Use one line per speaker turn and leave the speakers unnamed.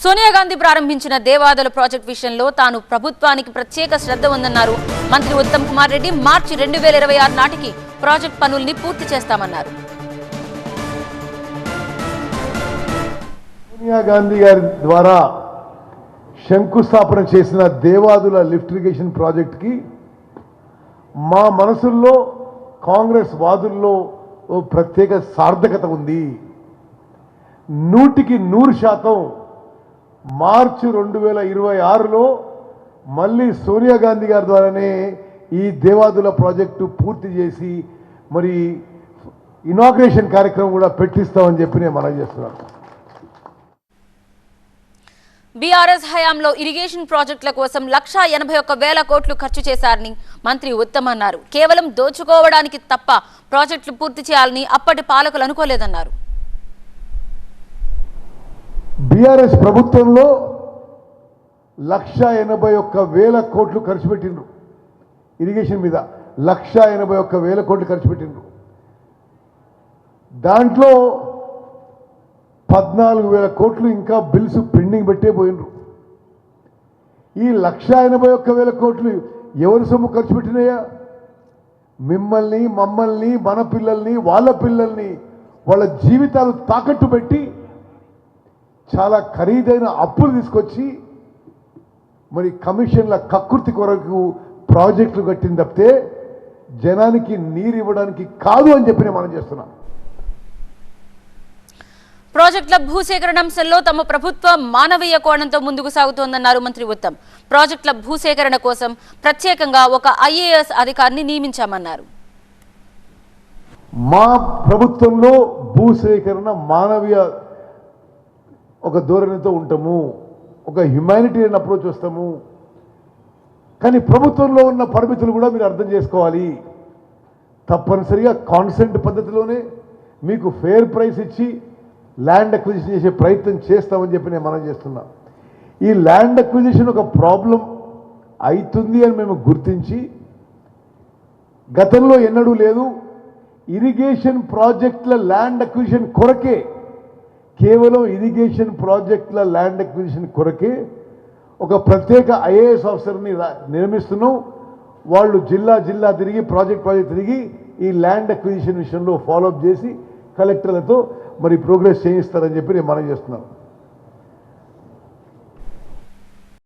సోనియా గాంధీ ప్రారంభించిన దేవాదుల ప్రాజెక్టు విషయంలో తాను ప్రభుత్వానికి ప్రత్యేక శ్రద్ధ ఉందన్నారు మంత్రి ఉత్తమ్ కుమార్ రెడ్డి. మార్చి 2026 నాటికి ప్రాజెక్టు పనుల్ని పూర్తి చేస్తామన్నారు.
సోనియా గాంధీ గారి ద్వారా శంకుస్థాపన చేసిన దేవాదుల లిఫ్ట్ ఇరిగేషన్ ప్రాజెక్టుకి మా మనసుల్లో కాంగ్రెస్ వాదుల్లో ఓ ప్రత్యేక సార్థకత ఉంది. 100% మార్చి 2026లో మళ్ళీ సోనియా గాంధీ గారి ద్వారానే ఈ దేవాదుల ప్రాజెక్టు పూర్తి చేసి మరి ఇనాగ్రేషన్ కార్యక్రమం కూడా పెట్టిస్తామని చెప్పి నేను మనవి చేస్తున్నాను.
బీఆర్ఎస్ హయాంలో ఇరిగేషన్ ప్రాజెక్టుల కోసం 181,000 కోట్లు ఖర్చు చేశారని మంత్రి ఉత్తమ్ అన్నారు. కేవలం దోచుకోవడానికి తప్ప ప్రాజెక్టులు పూర్తి చేయాలని అప్పటి పాలకులు అనుకోలేదన్నారు.
బీఆర్ఎస్ ప్రభుత్వంలో 181,000 కోట్లు ఖర్చు పెట్టిండ్రు. ఇరిగేషన్ మీద 181,000 కోట్లు ఖర్చు పెట్టిండ్రు. దాంట్లో 14,000 కోట్లు ఇంకా బిల్స్ పెండింగ్ పెట్టే పోయినరు. ఈ 181,000 కోట్లు ఎవరి సొమ్ము ఖర్చు పెట్టినాయా? మిమ్మల్ని, మమ్మల్ని, మన పిల్లల్ని, వాళ్ళ పిల్లల్ని, వాళ్ళ జీవితాలు తాకట్టు పెట్టి చాలా ఖరీదైన అప్పులు తీసుకొచ్చి మరి కమిషన్ల కక్కుర్తి కొరకు ప్రాజెక్టులు కట్టింది తప్పితే జనానికి నీరు ఇవ్వడానికి కాదు అని చెప్పి మనం చేస్తున్నాం.
ప్రాజెక్టుల భూసేకరణ అంశంలో తమ ప్రభుత్వం మానవీయ కోణంతో ముందుకు సాగుతోందన్నారు మంత్రి ఉత్తమ్. ప్రాజెక్టుల భూసేకరణ కోసం ప్రత్యేకంగా ఒక ఐఏఎస్ అధికారిని నియమించామన్నారు.
మా ప్రభుత్వంలో భూసేకరణ మానవీయ ఒక ధోరణితో ఉంటాము, ఒక హ్యుమానిటేరియన్ అప్రోచ్ వస్తాము. కానీ ప్రభుత్వంలో ఉన్న పరిమితులు కూడా మీరు అర్థం చేసుకోవాలి. తప్పనిసరిగా కాన్సెంట్ పద్ధతిలోనే మీకు ఫెయిర్ ప్రైస్ ఇచ్చి ల్యాండ్ అక్విజిషన్ చేసే ప్రయత్నం చేస్తామని చెప్పి నేను మనం చేస్తున్నా. ఈ ల్యాండ్ అక్విజిషన్ ఒక ప్రాబ్లం అవుతుంది అని మేము గుర్తించి గతంలో ఎన్నడూ లేదు ఇరిగేషన్ ప్రాజెక్టుల ల్యాండ్ అక్విజిషన్ కొరకే, కేవలం ఇరిగేషన్ ప్రాజెక్టుల ల్యాండ్ అక్విజిషన్ కొరకే ఒక ప్రత్యేక ఐఏఎస్ ఆఫీసర్ని నిర్మిస్తున్నాం. వాళ్ళు జిల్లా తిరిగి ప్రాజెక్ట్ తిరిగి ఈ ల్యాండ్ అక్విజిషన్ విషయంలో ఫాలోఅప్ చేసి కలెక్టర్లతో మరి ప్రోగ్రెస్ చేయిస్తారని చెప్పి నేను మనం చేస్తున్నాను.